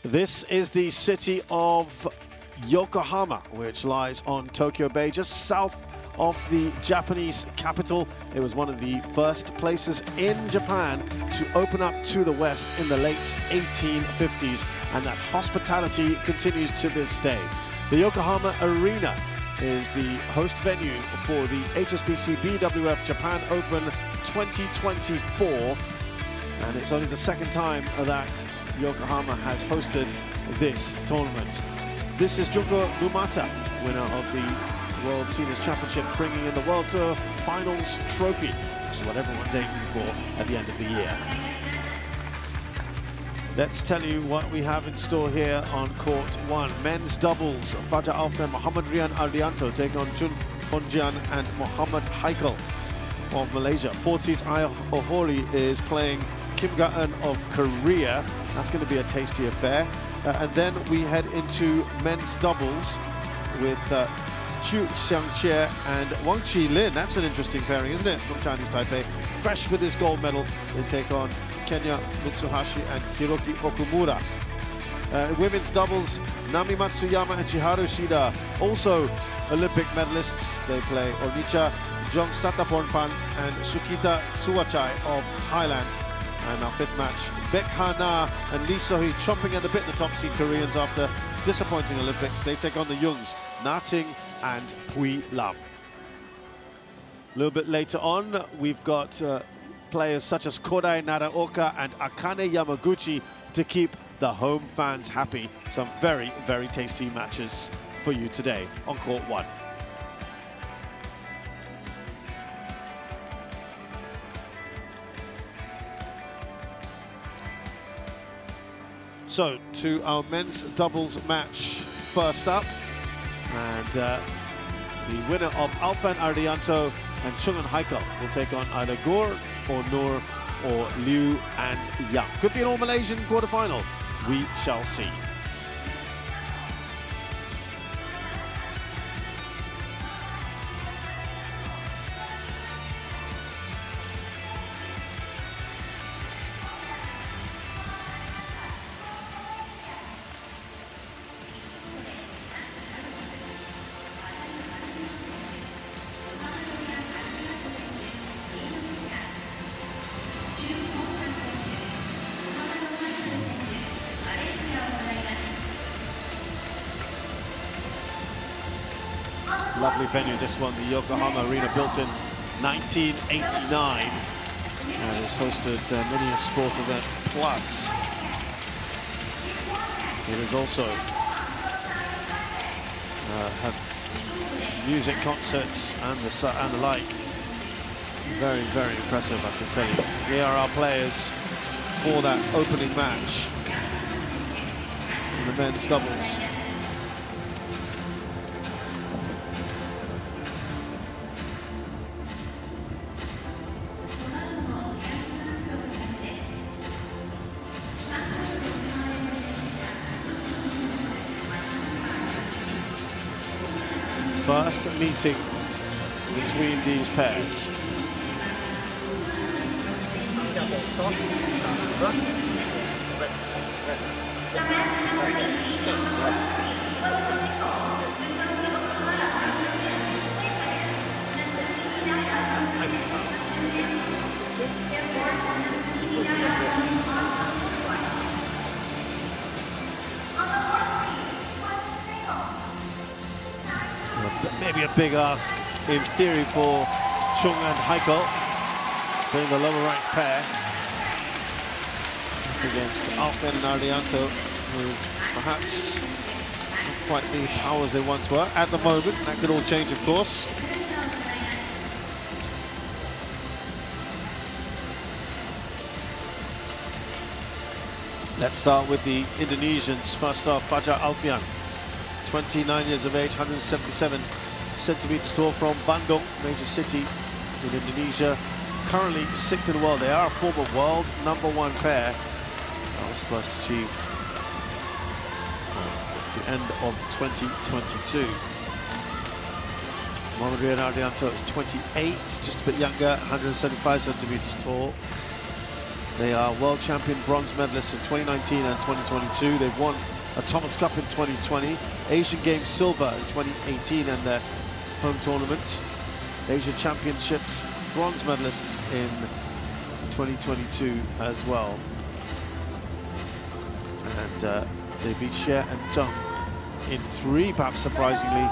This is the city of Yokohama, which lies on Tokyo Bay, just south of the Japanese capital. It was one of the first places in Japan to open up to the West in the late 1850s, and that hospitality continues to this day. The Yokohama Arena is the host venue for the HSBC BWF Japan Open 2024, and it's only the second time that Yokohama has hosted this tournament. This is Junko Numata, winner of the World Seniors Championship, bringing in the World Tour Finals trophy, which is what everyone's aiming for at the end of the year. Let's tell you what we have in store here on court one. Men's doubles, Fajar Alfian, Muhammad Rian Ardianto take on Chun Honjian and Muhammad Haikal of Malaysia. 14th Ohori is playing Kim Ga-eun of Korea. That's going to be a tasty affair. And then we head into men's doubles with Chu Xiangqie and Wang Qilin. That's an interesting pairing, isn't it, from Chinese Taipei? Fresh with his gold medal, they take on Kenya Mitsuhashi and Hiroki Okumura. Women's doubles, Nami Matsuyama and Chiharu Shida, also Olympic medalists. They play Ornicha Jong Statapornpan and Sukita Suwachai of Thailand. And our fifth match, Baek Ha-na and Lee So-hee chomping at the bit, the top seed Koreans after disappointing Olympics. They take on the Youngs, Na Ting and Pui Lam. A little bit later on, we've got players such as Kodai Naraoka and Akane Yamaguchi to keep the home fans happy. Some very, very tasty matches for you today on court one. So, to our men's doubles match first up, and the winner of Alfian Ardianto and Choong and Haikal will take on either Gore or Noor or Liu and Yang. Could be an all-Malaysian quarterfinal. We shall see. Lovely venue, this one, the Yokohama Arena, built in 1989, and has hosted many a sport event. Plus, it has also had music concerts and the like. Very, very impressive, I can tell you. Here are our players for that opening match in the men's doubles. First meeting between these pairs. Maybe a big ask in theory for Choong and Haikal, being the lower ranked pair against Alfian and Ardianto, who perhaps not quite the powers they once were at the moment. That could all change, of course. Let's start with the Indonesians. First off, Fajar Alfian, 29 years of age, 177 centimeters tall, from Bandung, major city in Indonesia. Currently 6th in the world. They are a former world #1 pair. That was first achieved at the end of 2022. Muhammad Rian Ardianto is 28, just a bit younger, 175 centimeters tall. They are world champion bronze medalists in 2019 and 2022. They've won a Thomas Cup in 2020, Asian Games silver in 2018 and their home tournament, Asia Championships bronze medalists in 2022 as well. And they beat Xie and Choong in 3, perhaps surprisingly.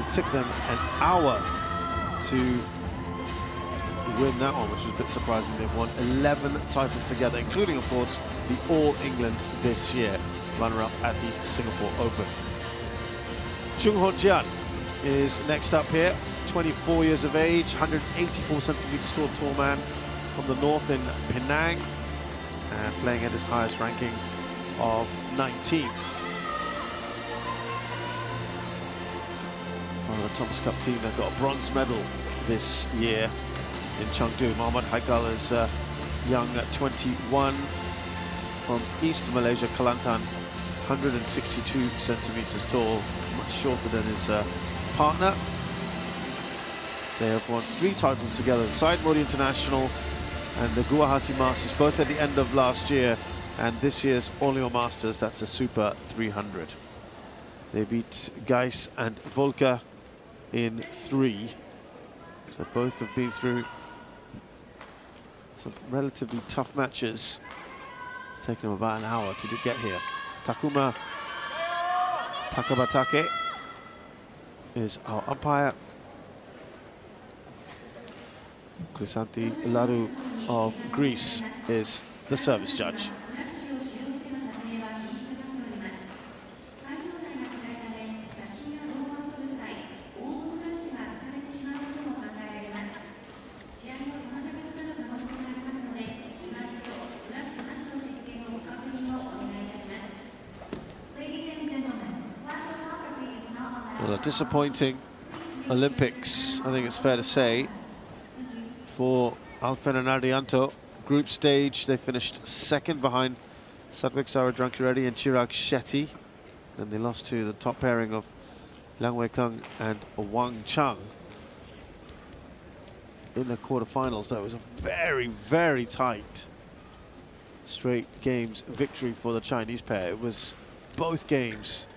It took them an hour to win that one, which was a bit surprising. They've won 11 titles together, including, of course, the All England this year, runner-up at the Singapore Open. Choong is next up here, 24 years of age, 184 centimeters tall man from the north in Penang, and playing at his highest ranking of 19th. On the Thomas Cup team, they've got a bronze medal this year in Chengdu. Muhammad Haikal is young at 21 from East Malaysia, Kelantan, 162 centimeters tall, much shorter than his partner. They have won 3 titles together, the Saidmodi International and the Guwahati Masters, both at the end of last year, and this year's Orleans Masters, that's a Super 300. They beat Geis and Volker in 3. So both have been through some relatively tough matches. It's taken them about an hour to get here. Takuma Takabatake is our umpire. Krisanti Laru of Greece is the service judge. Well, a disappointing Olympics, I think it's fair to say, for Alfian and Ardianto. Group stage, they finished second behind Satvik Saradrankireddy and Chirag Shetty. Then they lost to the top pairing of Liang Weikeng and Wang Chang in the quarterfinals. That was a very, very tight straight games victory for the Chinese pair. It was both games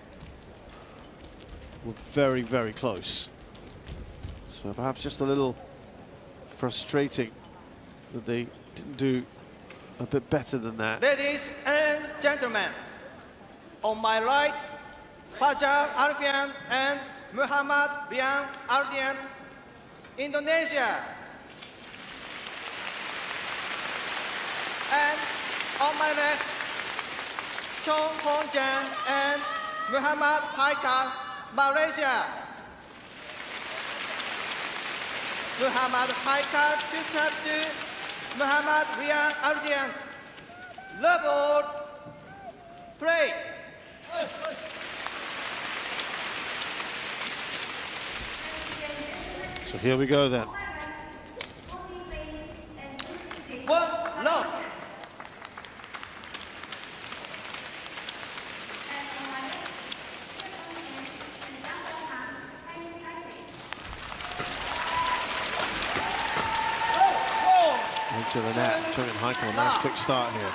were very, very close. So perhaps just a little frustrating that they didn't do a bit better than that. Ladies and gentlemen, on my right, Fajar Alfian and Muhammad Rian Ardian, Indonesia. And on my left, Choong and Muhammad Haikal, Malaysia. Muhammad Haikal presented to Muhammad Rian Ardian. Level, play. So here we go then. One love. Into the net, Choong and Haikal, nice quick start here.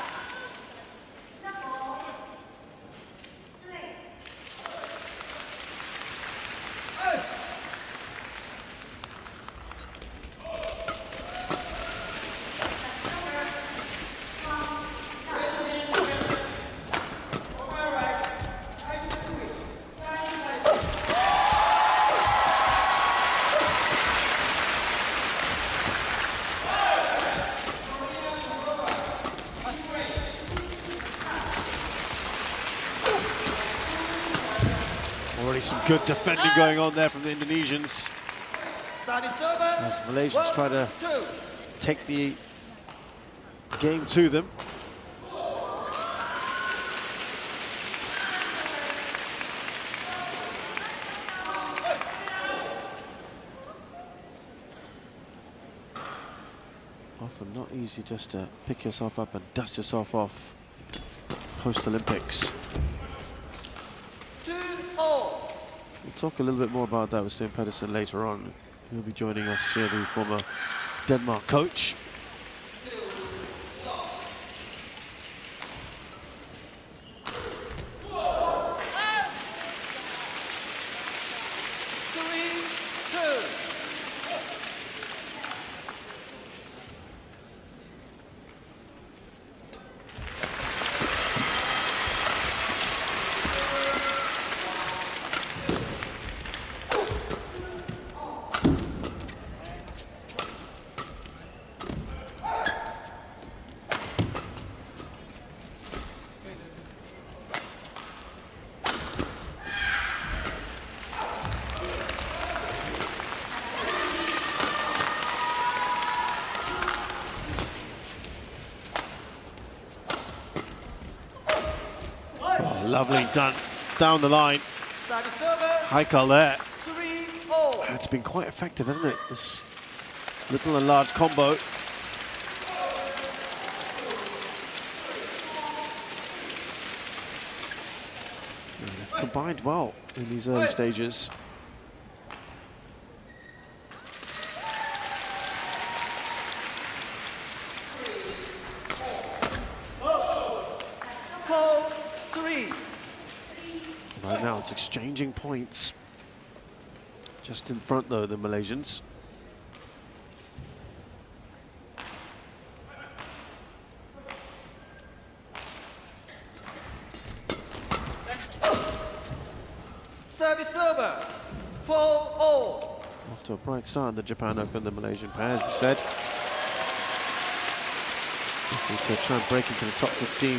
Already some good defending going on there from the Indonesians, as Malaysians try to take the game to them. Often not easy just to pick yourself up and dust yourself off post-Olympics. We'll talk a little bit more about that with Sten Pedersen later on. He'll be joining us here, the former Denmark coach. Lovely done down the line. Service over. Haikal there. 3-0. It's been quite effective, hasn't it? This little and large combo. And they've combined well in these early stages. Right now it's exchanging points. Just in front though, the Malaysians. Service over. 4-0. Off to a bright start in the Japan Open, the Malaysian pair, as we said. Looking to try and break into the top 15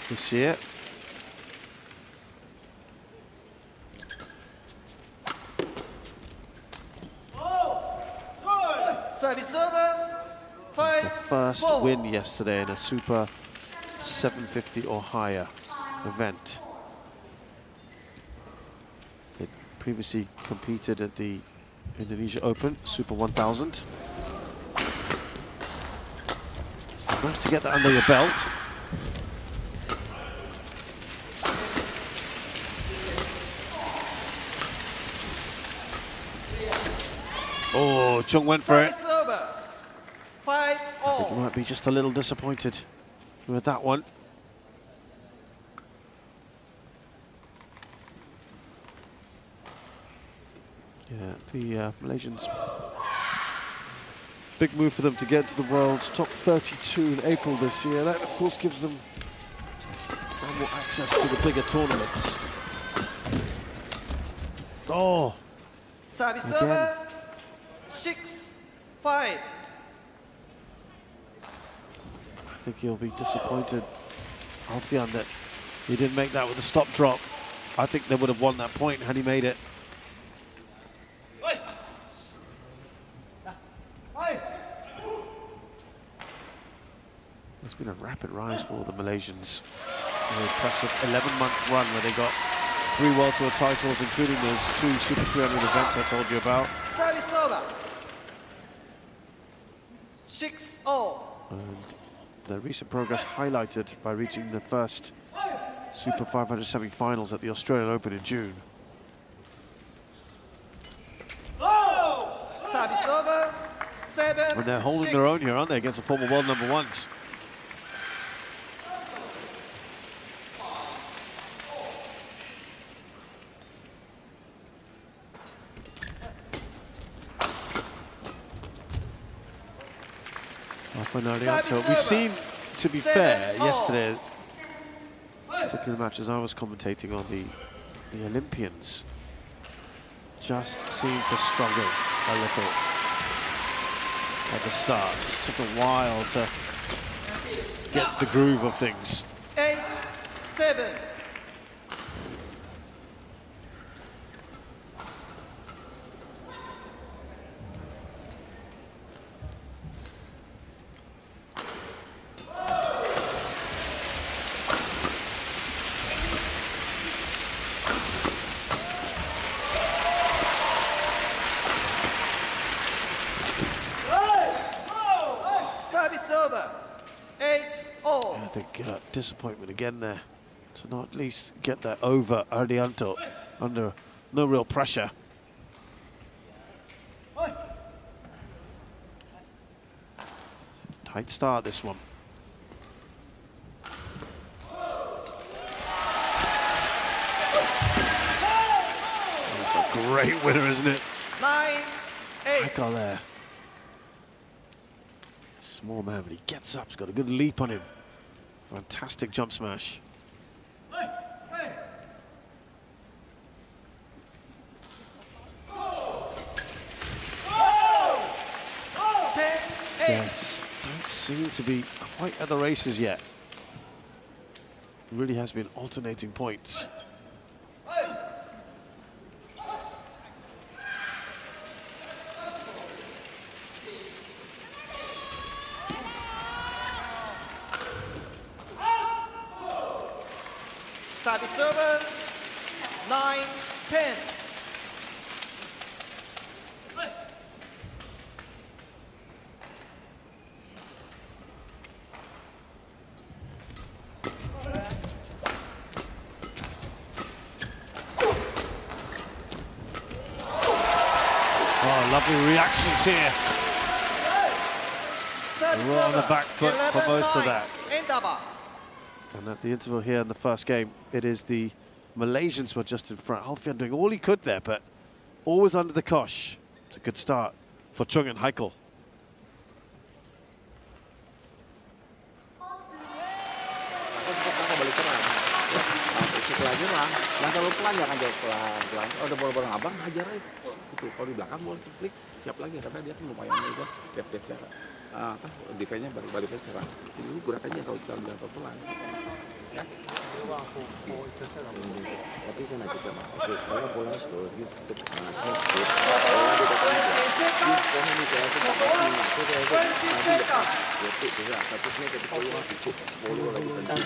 this year. Service over. The first win yesterday in a Super 750 or higher event. They previously competed at the Indonesia Open, Super 1000. So nice to get that under your belt. Oh, Choong went for it. I think he might be just a little disappointed with that one. Yeah, the Malaysians. Big move for them to get to the world's top 32 in April this year. That, of course, gives them more access to the bigger tournaments. Oh, service again. over. 6-5. I think he'll be disappointed, Alfian, that he didn't make that with a stop drop. I think they would have won that point had he made it. It's been a rapid rise for the Malaysians. An impressive 11-month run where they got 3 World Tour titles, including those 2 Super 300 events I told you about. Service over. 6-0. And their recent progress highlighted by reaching the first Super 500 semi-finals at the Australian Open in June. Service over. 7-6. And they're holding their own here, aren't they, against the former world number ones? Ardianto. We seem, to be fair, yesterday, particularly the matches I was commentating on, the Olympians just seemed to struggle a little at the start. It just took a while to get to the groove of things. 8-7. I think disappointment again there to not at least get that over Ardianto under no real pressure. Tight start, this one. That's a great winner, isn't it? 9-8. Haikal there. Small man, but he gets up. He's got a good leap on him. Fantastic jump smash. Yeah, just don't seem to be quite at the races yet. It really has been alternating points. Service over. 9-10. Oh, lovely reactions here. We're on the back foot for most of that. And at the interval here in the first game, it is the Malaysians who are just in front. Alfian doing all he could there, but always under the cosh. It's a good start for Choong and Haikal. Setelah nyerang, langkah lu pelan jangan jauh pelan-pelan. Oh, udah bola-bola abang, hajar aja. Gitu. Kalau di belakang boleh klik, siap lagi karena dia kan lumayan itu dep-depnya. Defense-nya balik-balik serang. Jadi lu gerakannya kalau kita bilang pelan. Ya. Tapi saya nak cakap, okay, kalau bola slow, gitu, smooth, bola di depan dia. Di ini saya suka pasti masuk dia itu nanti lepas. Jadi juga satu smash satu peluang cukup follow lagi tadi.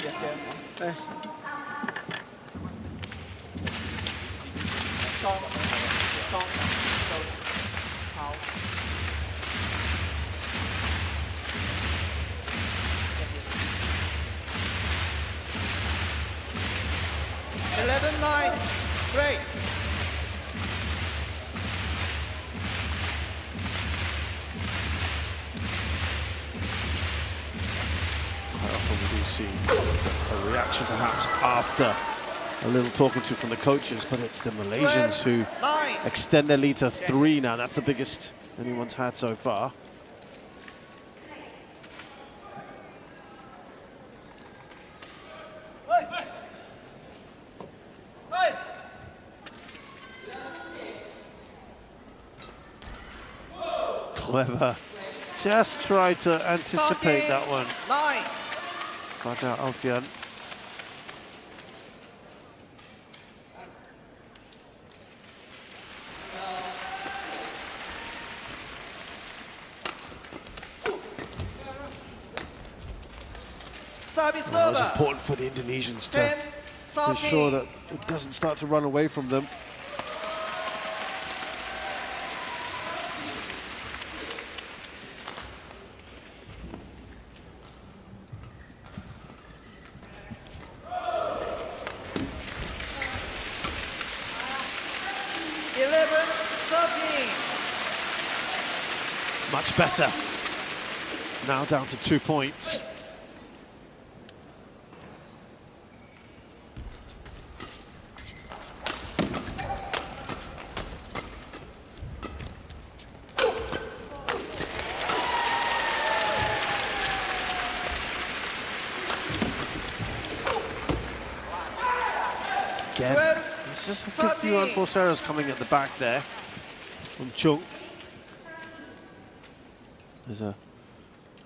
Great. Quite often we do see a reaction perhaps after a little talking to from the coaches, but it's the Malaysians who extend their lead to 3 now. That's the biggest anyone's had so far. Clever. Just tried to anticipate that one. Fajar Alfian. Service Well, it was over. important for the Indonesians to ensure that it doesn't start to run away from them. Much better. Now down to 2 points. Again, it's just a few unforced errors coming at the back there from Choong. There's a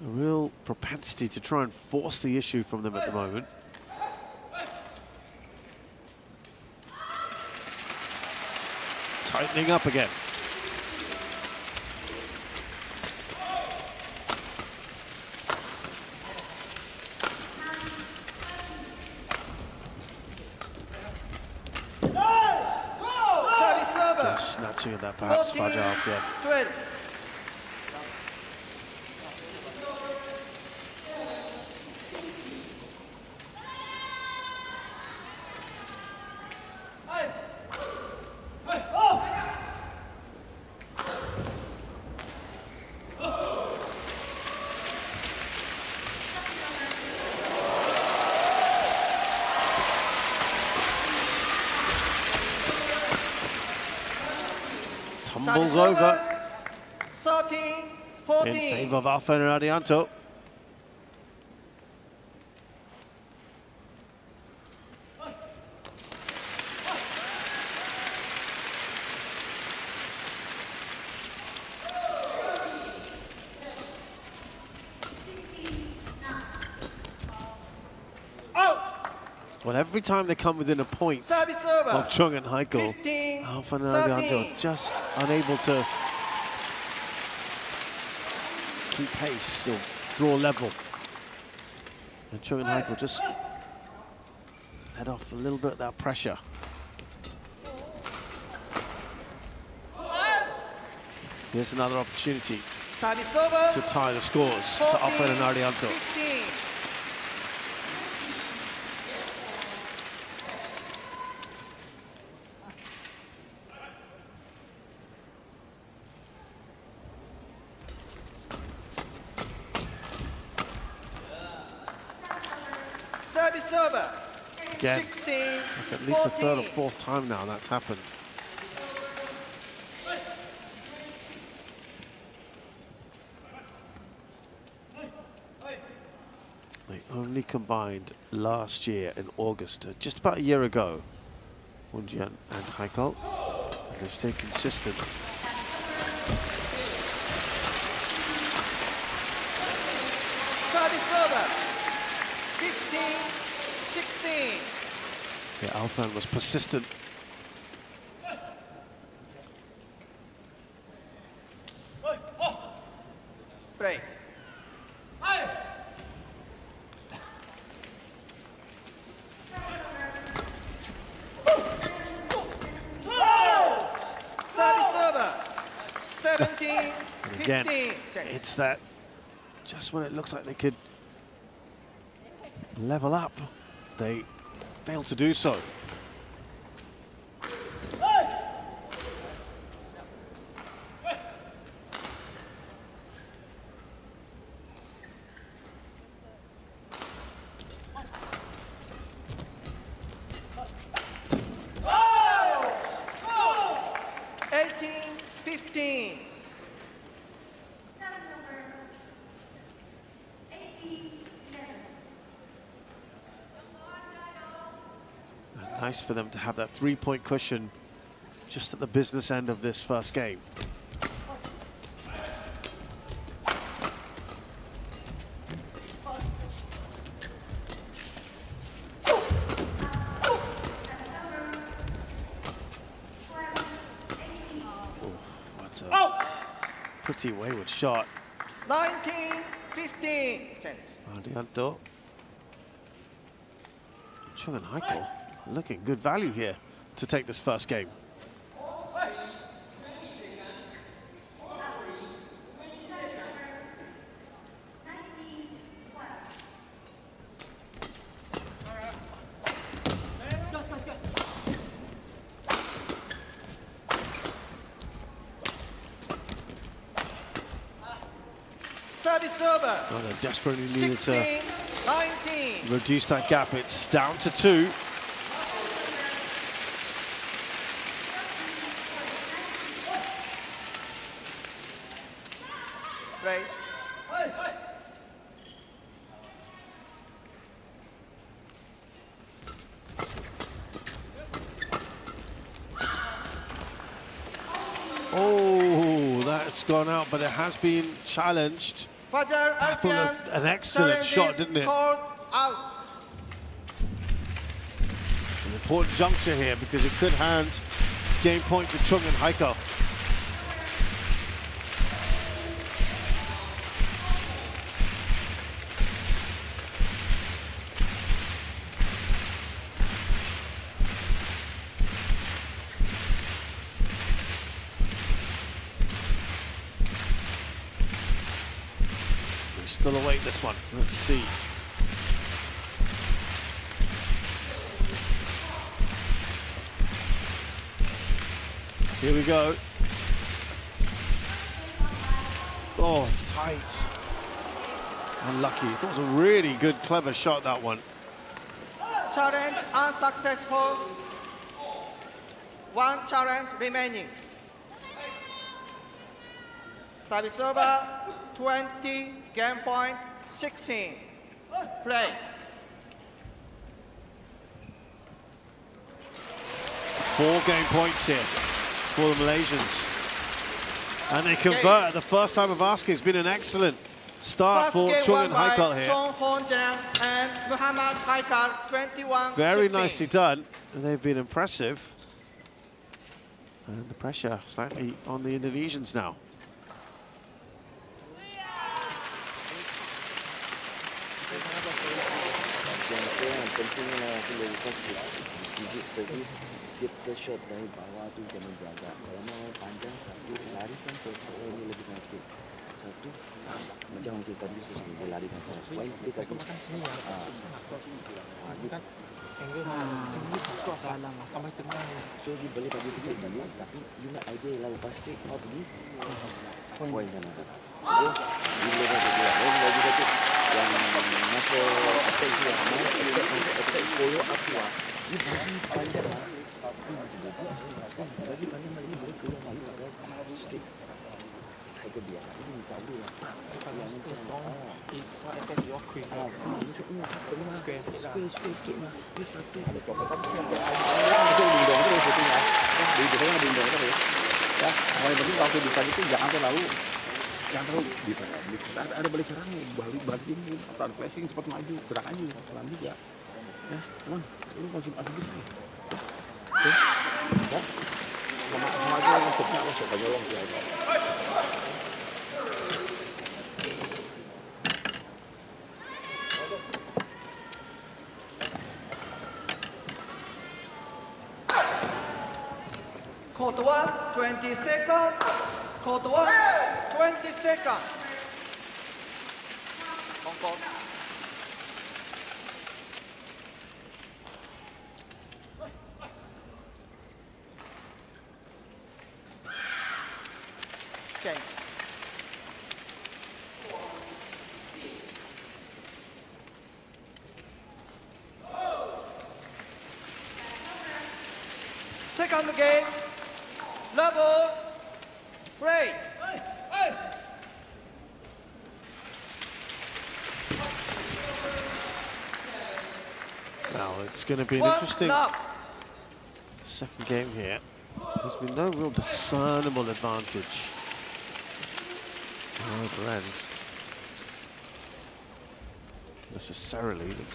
real propensity to try and force the issue from them at the moment. Tightening up again. Just snatching at that perhaps, Fajar Alfian. Tumbles over 13-14 in favour of Alfian and Ardianto. Well, every time they come within a point of Choong and Haikal, Alfian and Ardianto just unable to keep pace or draw level. And Choong and Haikal just head off a little bit of that pressure. Here's another opportunity Service over. to tie the scores for Alfian and Ardianto. 15. Service over. Again, 16. it's at least the third or 14. fourth time now that's happened. They only combined last year in August, just about a year ago, Choong and Haikal. And they've stayed consistent. Service over. 15. 16. Yeah, Alfian was persistent. Break. Service over. 17. And again, 15. it's that just when it looks like they could level up, they fail to do so. Nice for them to have that three-point cushion just at the business end of this first game. That's a pretty wayward shot. 19, 15. Change. Ardianto. Choong and Haikal looking good value here to take this first game. Service over. Oh, they desperately needed 16, to 19. reduce that gap. It's down to 2. Right. Oh, that's gone out, but it has been challenged. Fajar I thought Alfian. an excellent shot, didn't it? Called out. An important juncture here because it could hand game point to Choong and Haikal. We still await this one. Let's see. Here we go. Oh, it's tight. Unlucky. That was a really good, clever shot, that one. Challenge unsuccessful. One challenge remaining. Service over. 20. Game point. 16. Play. 4 game points here for the Malaysians. And they convert the first time of asking. It's been an excellent start First for game Choong won and by Haikal here. Choong Hoon-jang and Muhammad Haikal, 21. Very 16. nicely done. And they've been impressive. And the pressure slightly on the Indonesians now. Yang saya yang pentinglah sila lepas disiduk servis, dia tershot dari bawah tu dia menjaga. Kalau mau panjang satu, larikan ke ini lebih kurang sikit. Satu, macam tadi dia larikan ke point, dia kasih makan sini ya. Angle macam ni tak salah sampai tengah. So dia boleh bagi straight dulu, tapi you nak idea lah lepas straight kau pergi point sana. Okay, bila dah dia lagi satu yang masa attack tu lah, attack follow up tu lah, dia bagi panjang lah, bagi panjang lagi boleh keluar balik pakai straight. Itu dia, itu cabu lah. Yang macam attack your queen. Square sikit lah. Itu satu. Ada proper tapi yang ada lindung tu satu lah. Di depan ada lindung tu. Ya, yang penting waktu di tadi tu jangan terlalu ada balik serang, balik atau ada flashing cepat maju, gerak aja, pelan juga. Ya, teman, lu masih bisa. Oke, ya, sama aja konsepnya lo coba nyolong dia aja. Court 1, 20 seconds. Court 1, 20 seconds. On court. Change. Second game. Level, break. Now it's going to be an interesting second game here. There's been no real discernible advantage. Either end. Necessarily. The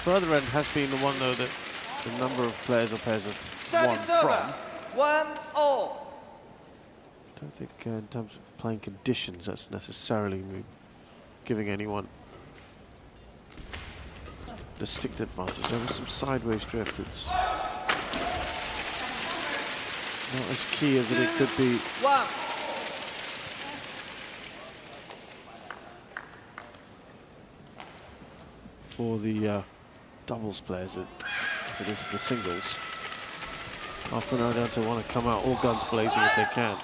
further end has been the one though that the number of players have won from. 1-0. I don't think in terms of playing conditions that's necessarily giving anyone distinct advantage. There was some sideways drift. It's not as key as it could be. For the doubles players as it is the singles. Alfian and Ardianto want to come out all guns blazing if they can.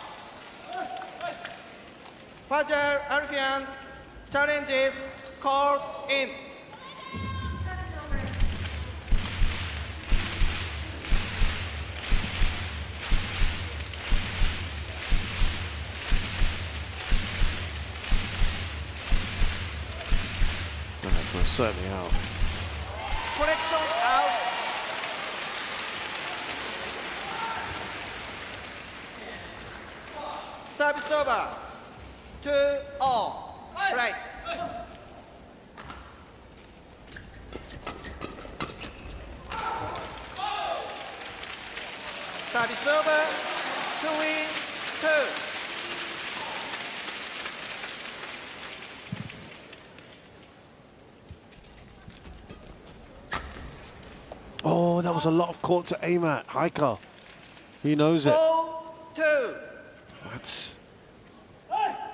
Fajar Alfian challenges court in. That's most certainly out. Correction out. Service over. 2-all. Right. Service over. 3-2. Oh, that was a lot of court to aim at. Haikal. He knows it. 4-2.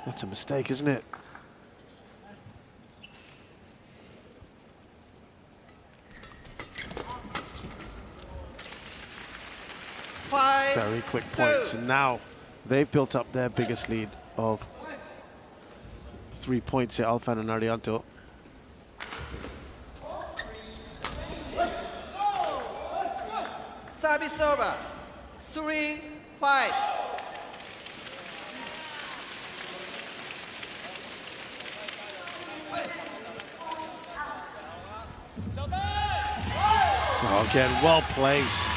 That's a mistake, isn't it? Very quick points, and now they've built up their biggest lead of 3 points here, Alfian and Ardianto. Service over. 3-5. Oh, again, well placed.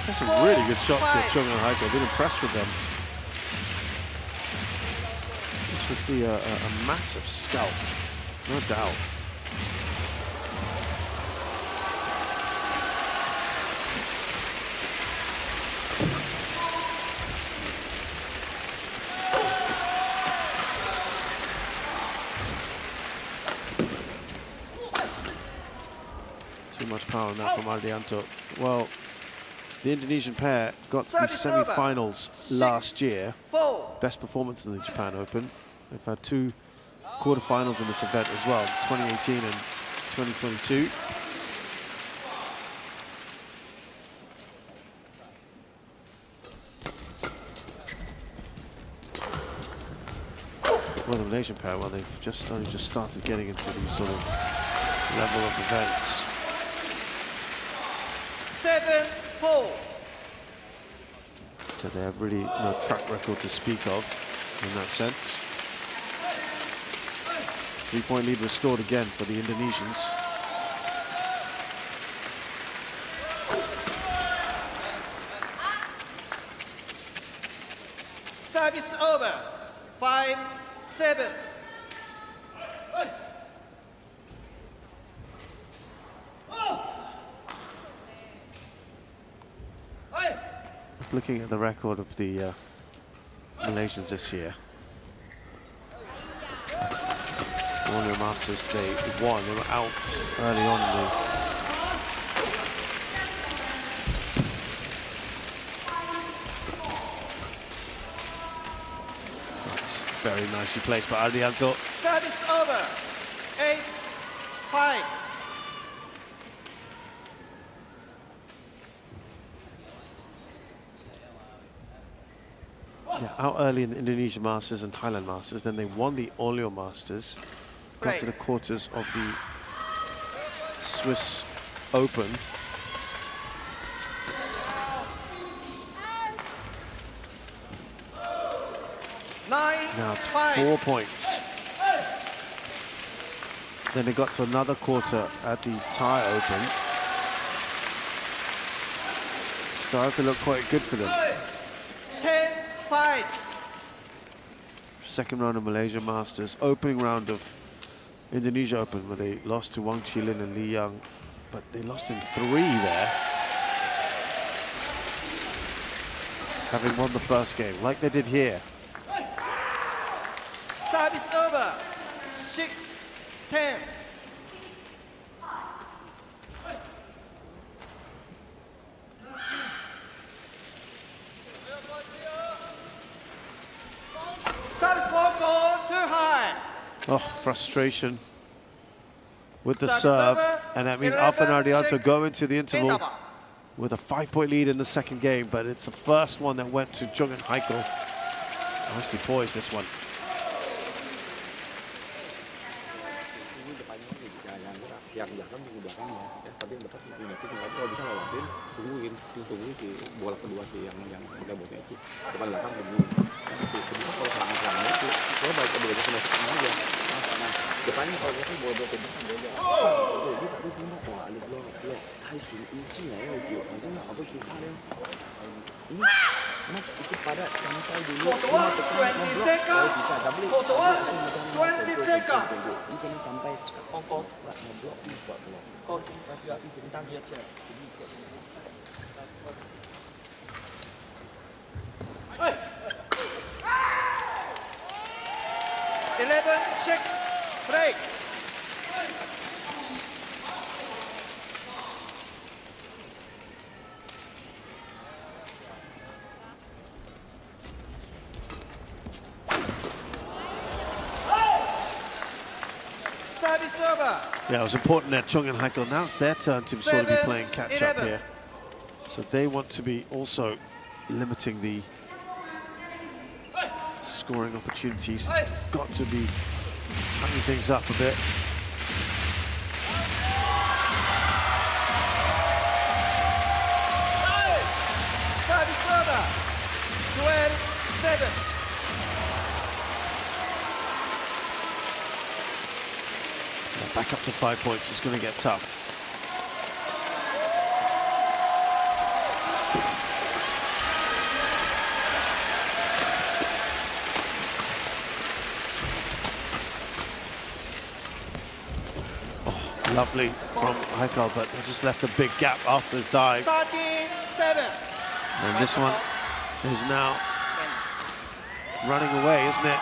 That's some really good shots here, Choong and Haikal. I've been impressed with them. This would be a massive scalp, no doubt. Too much power in that from Ardianto. Well, the Indonesian pair got to the semi-finals last year. Best performance in the Japan Open. They've had 2 quarterfinals in this event as well, 2018 and 2022. Well, the Malaysian pair, well, they've only just started getting into these sort of level of events. 7-4. So they have really no track record to speak of in that sense. 3-point lead restored again for the Indonesians. Service over. 5-7. Looking at the record of the Malaysians this year. One of the Masters they won. They were out early on in the That's very nicely placed by Ardianto. Service over. 8-5. Yeah, out early in the Indonesia Masters and Thailand Masters, then they won the Oleo Masters, got to the quarters of the Swiss Open. Now it's 4 points. Then they got to another quarter at the Thai Open. Started to look quite good for them. 10-5. Second round of Malaysia Masters, opening round of Indonesia Open, where they lost to Wang Qilin and Li Yang, but they lost in 3 there, having won the first game, like they did here. Service over. 6-10. Service local too high. Oh, frustration with the Service serve, over, and that means 11, Alfian Ardianto 6, go into the interval Indaba. with a 5-point lead in the second game, but it's the first one that went to Choong and Haikal. Nicely poised, this one. Yang belakang di belakangnya, ya, tapi yang dapat minati tinggal kalau bisa lewatin, tungguin si bola kedua si yang gabutnya itu depan belakang tungguin. Itu kedua kalau serangan itu, dia balik ke belakang kena serangan aja. Nah, depannya kalau dia bola ke belakang dia itu dia tapi cuma wah ada blok太属于进来要有，好像好多其他的。Ini itu pada sampai dulu Kotoa 20 second. Kotoa 20 second. Ini kena sampai pokok ngeblok ini buat blok. Oh, hati-hati tentang dia cek. 11-6 break. Yeah, it was important that Choong and Haikal, now it's their turn to sort of be playing catch-up here. So they want to be also limiting the scoring opportunities. Got to be tightening things up a bit. Service over. 12-7. Back up to 5 points, it's going to get tough. Oh, lovely from Haikal, but they just left a big gap after his dive. 13-7. And this one is now running away, isn't it?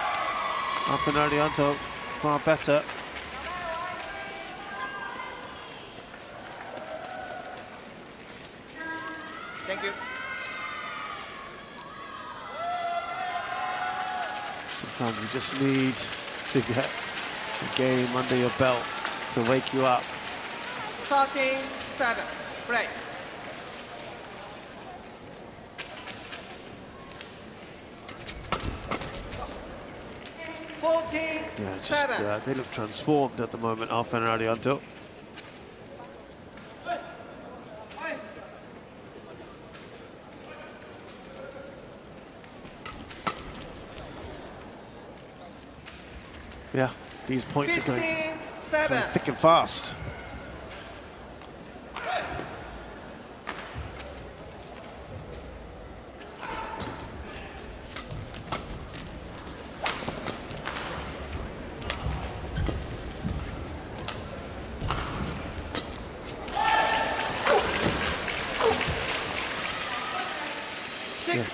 Alfian Ardianto far better. Thank you. Sometimes you just need to get the game under your belt to wake you up. 13-7. Break. Yeah, just they look transformed at the moment, Alfian and Ardianto. Yeah, these points are going thick and fast.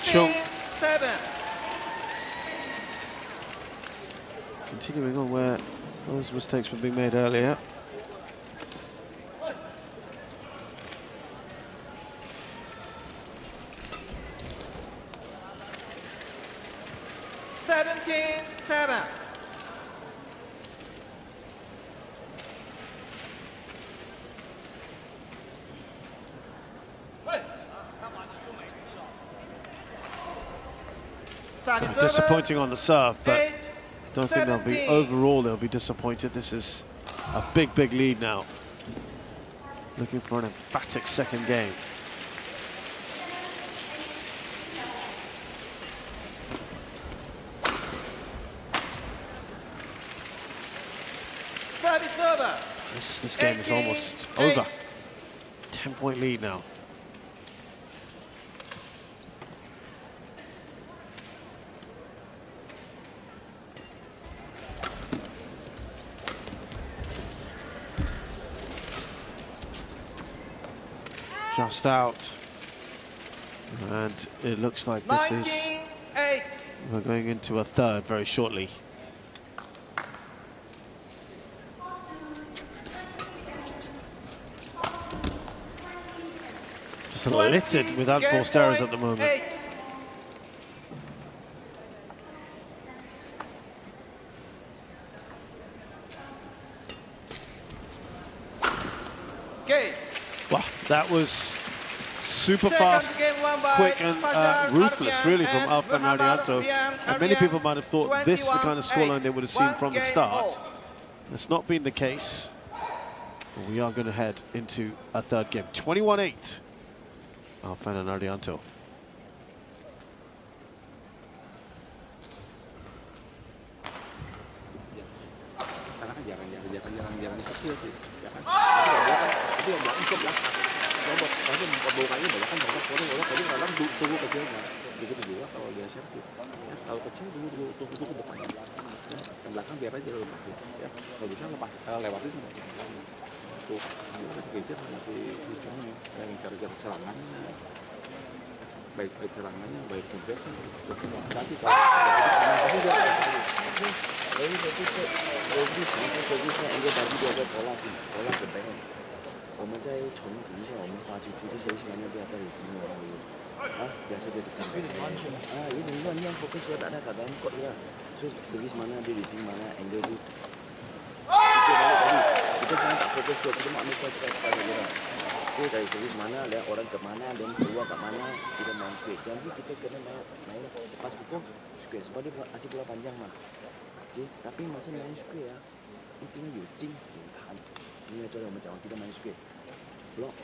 Choong continuing on where those mistakes were being made earlier. Disappointing on the serve, but I don't think they'll be, overall they'll be disappointed. This is a big, big lead now. Looking for an emphatic second game. This game is almost over. 10-point lead now. Just out, and it looks like this is, we're going into a third very shortly. Just littered with unforced errors at the moment. Wow, that was super fast, quick and ruthless really from Alfian and Ardianto. And many people might have thought this is the kind of scoreline they would have seen from the start. That's not been the case. But we are going to head into a third game. 21-8, Alfian and Ardianto. Jangan kecil sih, ya kan? Tapi yang belakang ke belakang. Coba, kalau membukanya banyak kan bola tadi dalam tunggu kecilnya. Begitu juga kalau dia servis. Ya, kalau kecil tunggu ke depan. Yang belakang biar aja lepas ya. Kalau bisa lepas lewatin sama. Tuh, kejar sama si Choong yang cari serangan. Baik serangannya, baik comebacknya. Tapi kalau ini servis 呢 应该把这个在投篮是投篮准备。我们再重组一下我们发球的 service mana dia ada di sini orang itu. Biasa dia tekan. Ini dia fokus dia tak ada kat dalam court juga. So servis mana dia di sini mana angle tu. Kita balik tadi. Kita sangat tak fokus tu. Kita nak ambil cepat-cepat saja. Okay, dari servis mana, lihat orang ke mana, dan keluar ke mana, kita main square. Janji kita kena main lepas pukul square. Sebab dia asyik bola panjang mah. Tapi masa main square ya, intinya 有劲有弹。因为教练我们讲，kita main square, block,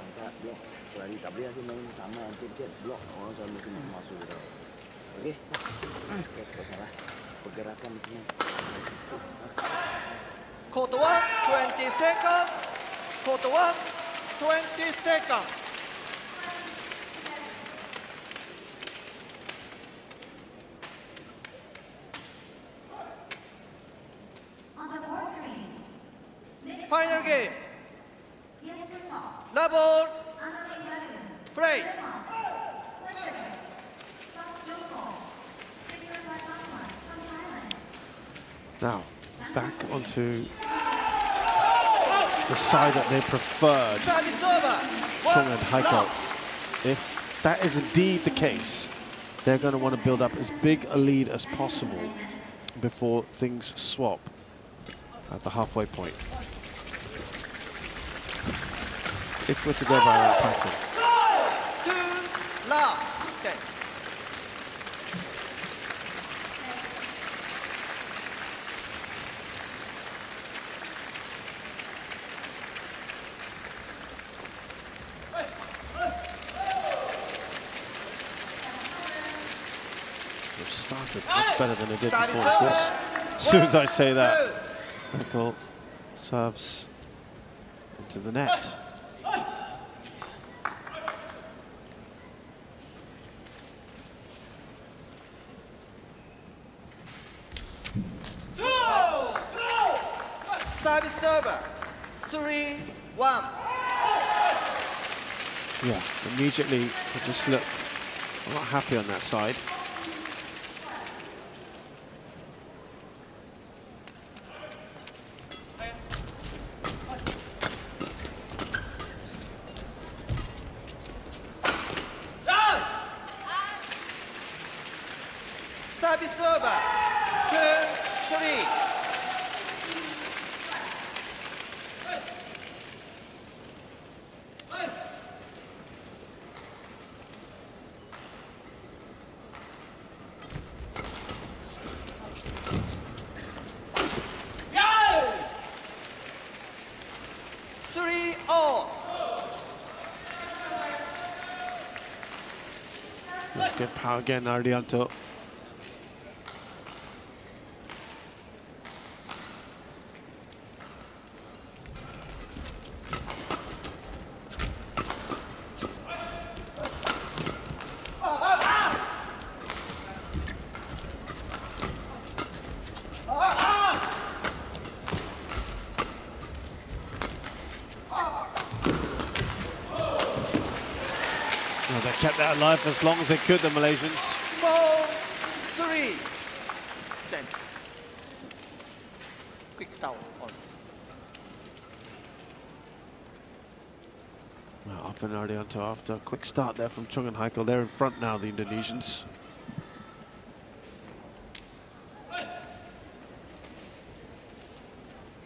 angkat block, lari tak boleh asyik main sama, jet block, orang selalu mesti masuk gitu. Oke, terus salah pergerakan di sini. Court 1, 20 seconds. Court 1, 20 seconds. Final game. Double play. Now, back onto the side that they preferred, Choong and Haikal. if that is indeed the case, they're going to want to build up as big a lead as possible before things swap at the halfway point. If we're to go by that pattern. 2 love. Okay. They've started much better than they did before, of course. As soon as I say that, Haikal serves into the net. Service server. 3-1. Yeah, immediately they just look not happy on that side. Service server. 2-3. Good power again, Ardianto. Well, they kept that alive for as long as they could, the Malaysians. 4-3. 10. Quick towel on. Well, Alfian and Ardianto after a quick start there from Choong and Haikal. They're in front now, the Indonesians.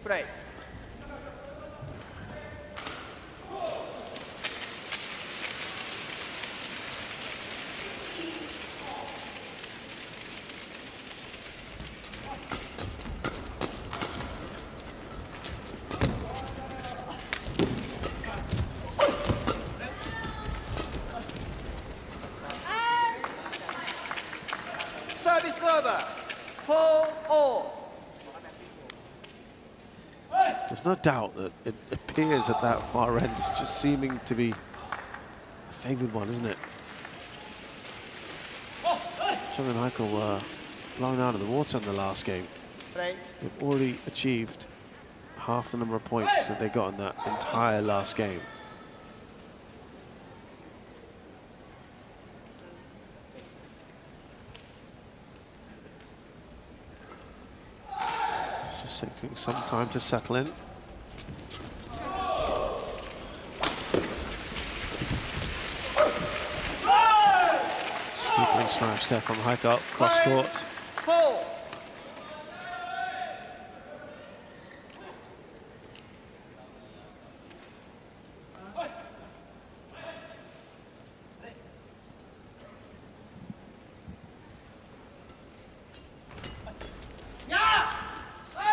Break. Service server. 4-all. There's no doubt that it appears at that far end it's just seeming to be a favoured one, isn't it? Choong and Haikal were blown out of the water in the last game. Break. They've already achieved half the number of points that they got in that entire last game. Just taking some time to settle in. Steepling smash there from Haikal, cross court. 4.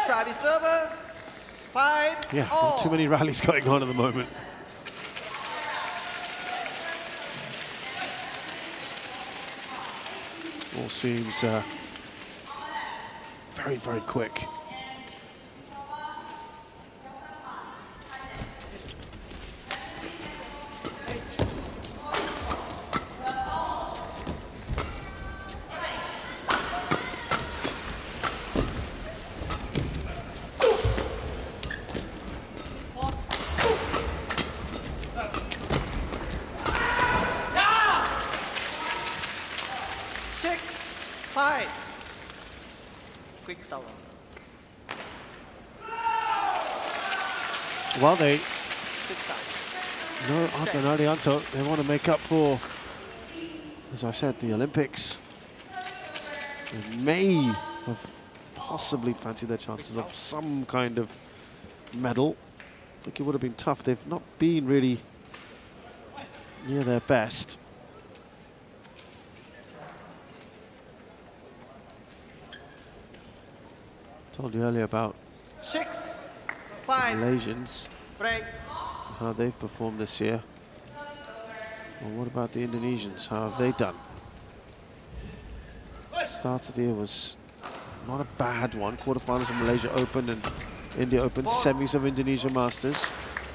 Service server. 5. Yeah, not too many rallies going on at the moment. All seems very, very quick. Quick towel. Well, they Quick towel. No, Alfian and Ardianto, they want to make up for, as I said, the Olympics. They may have possibly fancied their chances of some kind of medal. I think it would have been tough. They've not been really near their best. Told you earlier about 6, the 5, Malaysians, break. how they've performed this year. Well, what about the Indonesians? How have they done? Start of the year was not a bad one. Quarterfinals of Malaysia Open and India Open, semis of Indonesia Masters,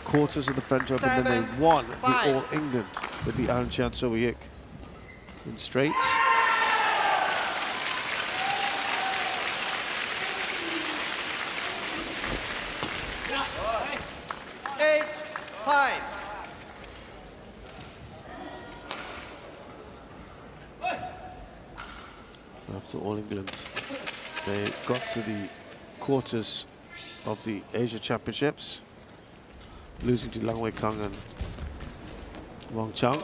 quarters of the French Open, then they won the All England with the Ardianto Sowiuk in straights. After All England, they got to the quarters of the Asia Championships, losing to Lang Wei Kang and Wang Chang,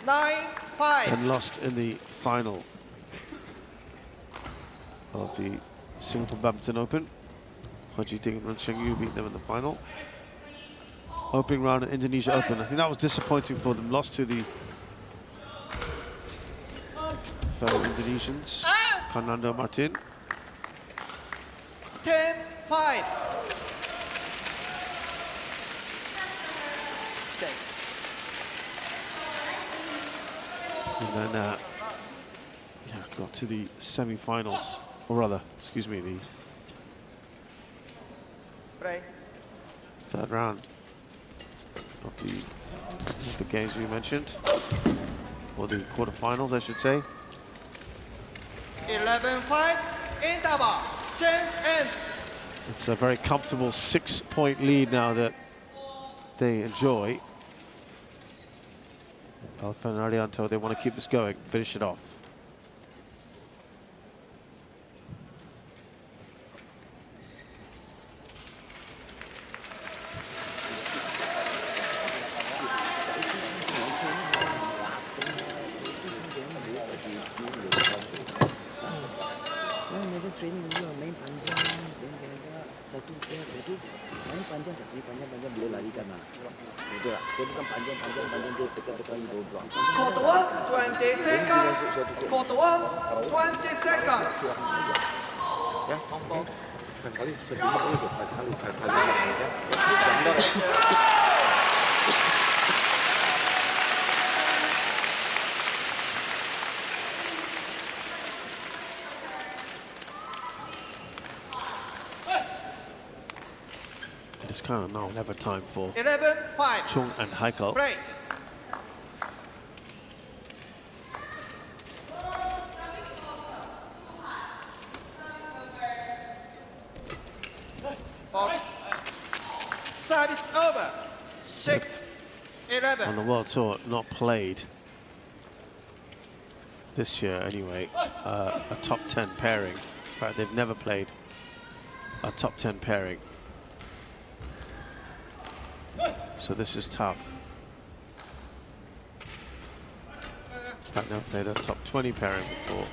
9-5. and lost in the final of the Singapore Badminton Open. Ho Chi Ting and Ren Sheng Yu beat them in the final. Opening round at Indonesia Open, I think that was disappointing for them. Lost to the fellow Indonesians, Fernando Martin. 10-5. And then, yeah, got to the semi-finals, or rather, excuse me, the Break. third round of the games we mentioned, or the quarterfinals, I should say. 11-5. Interval. Change ends. It's a very comfortable 6-point lead now that they enjoy. Alfian and Ardianto, they want to keep this going, finish it off. Training dulu main panjang dan jaga satu pihak itu main panjang kasih panjang boleh larikan lah. Betul tak? Saya bukan panjang saya tekan di bawah blok. Court 1, 20 seconds. Court 1, 20 seconds. Ya, sekali sedikit dulu, sekali. Ya. It's kind of now never time for 11-5. Choong and Haikal. Break. Service over. 6-11. On the World Tour, not played this year anyway, a top 10 pairing. In fact, they've never played a top 10 pairing. So this is tough. In fact, never played a top 20 pairing before.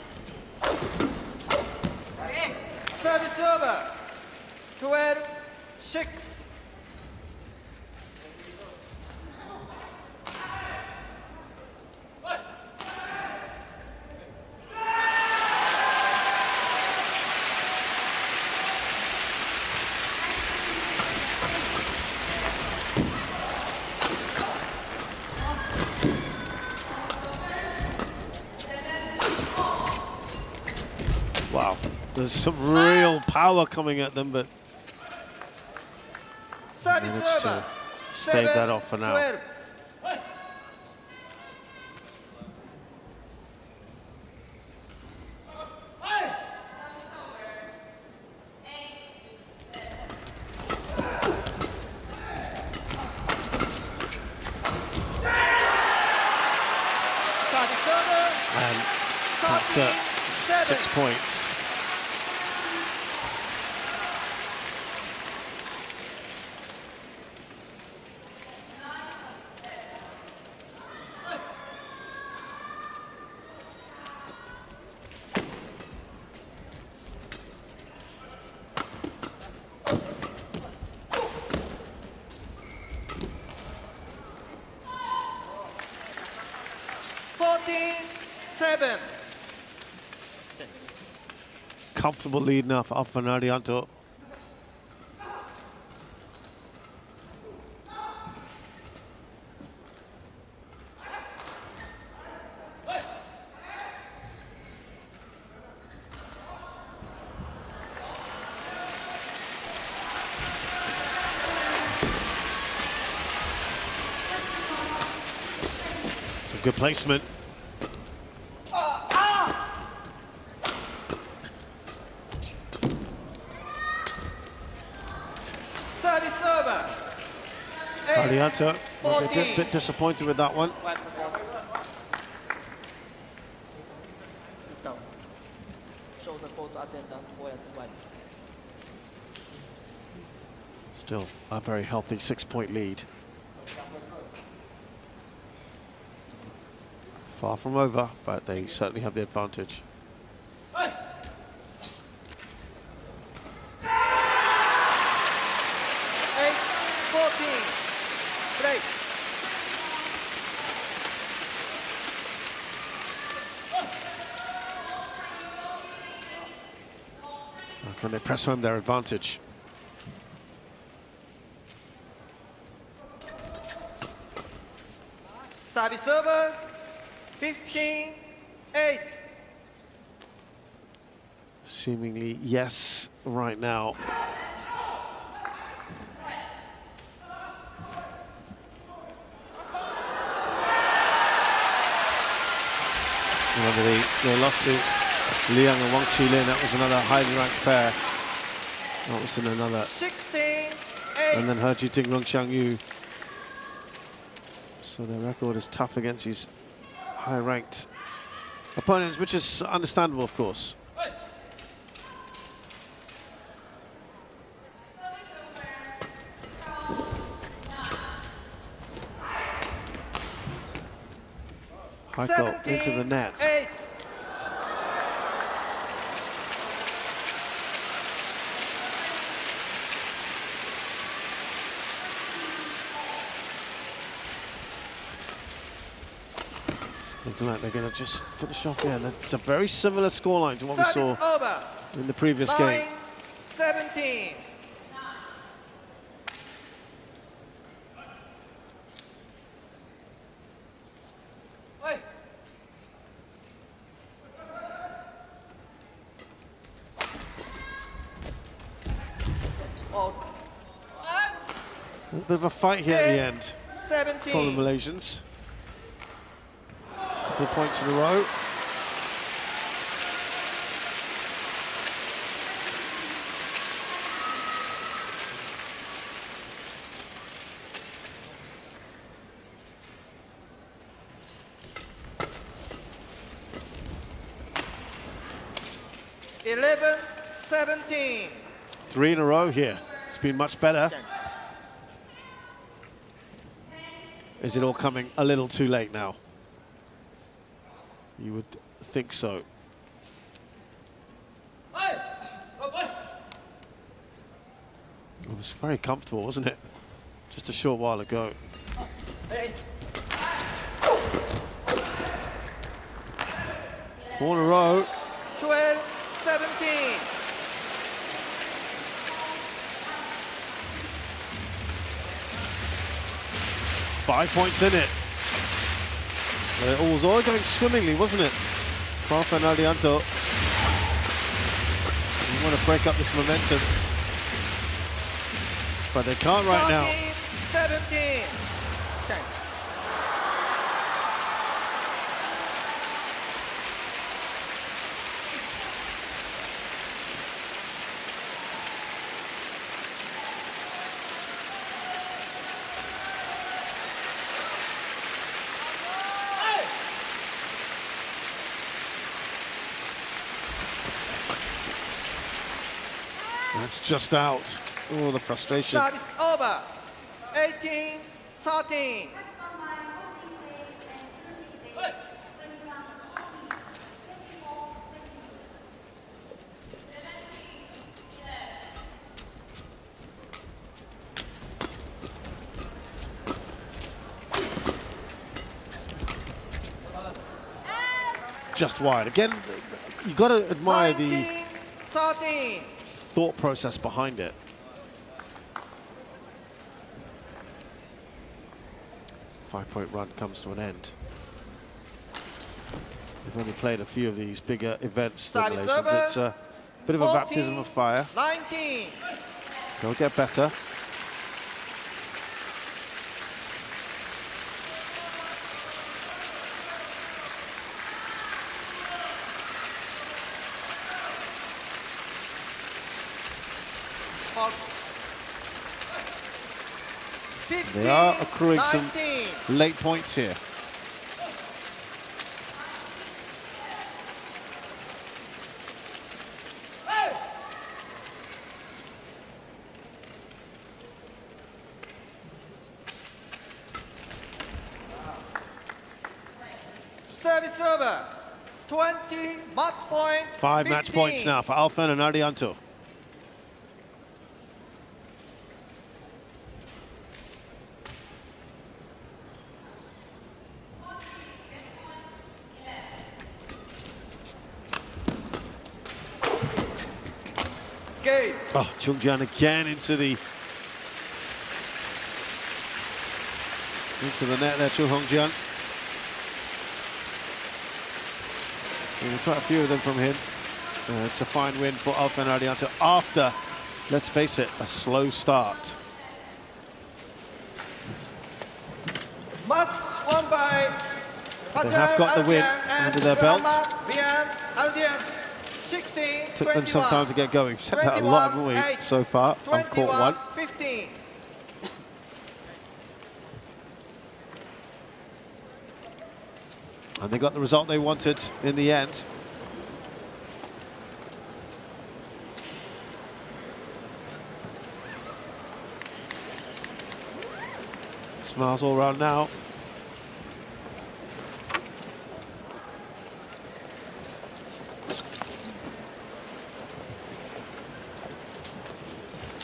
Service over. 12-6. Wow, there's some real power coming at them, but managed to stave that off for now. 12. And back to 6 points. 7. Comfortable lead now for Alfian Ardianto. Some good placement. Service over. Ardianto a 14. bit disappointed with that one. Show the ball to Ardianto. Still a very healthy 6-point lead. Far from over, but they certainly have the advantage. 14. Break. Can they press home their advantage? Service over. 15-8. Seemingly yes right now. Remember they lost to Liang and Wang Qilin. That was another highly ranked pair. That was in another. 16-8. And then He Jiting, Rong Xiangyu. So their record is tough against these high-ranked opponents, which is understandable, of course. Haikal into the net. 8. Looking like they're going to just finish off here. And it's a very similar scoreline to what we saw Over. in the previous game. 9-17. A bit of a fight here at the end 17. for the Malaysians. Couple of points in a row. Eleven, 17. 3 in a row here. It's been much better. Is it all coming a little too late now? You would think so. It was very comfortable, wasn't it? Just a short while ago. Four in a row. 12, 17. Five points in it. It was all going swimmingly, wasn't it? For Alfian Ardianto. They want to break up this momentum. But they can't right now. 17. That's just out. Oh, the frustration. Service over. 18, 13. just wide. Again, you got to admire the 13. thought process behind it. Five-point run comes to an end. We've only played a few of these bigger events. The Malaysians. It's a bit of a baptism of fire. 19. They'll get better. They are accruing some late points here. Service over. 20 match point. 5 match points now for Alfian and Ardianto. Oh, Choong again into the net there, Choong. Quite a few of them from him. It's a fine win for Alfian Ardianto after, let's face it, a slow start. Match won by They have got the win under their belt. 16, Took them some time to get going. We've said that a lot, haven't we, so far on court 1. 15. And they got the result they wanted in the end. Smiles all around now.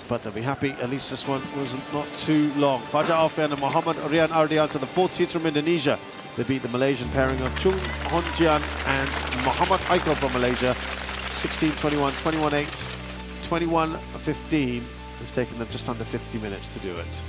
But they'll be happy, at least this one was not too long. Fajar Alfian and Muhammad Rian Ardianto, the 4th seed from Indonesia. They beat the Malaysian pairing of Choong and Muhammad Haikal from Malaysia. 16-21, 21-8, 21-15. It's taken them just under 50 minutes to do it.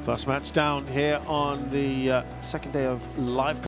First match down here on the second day of live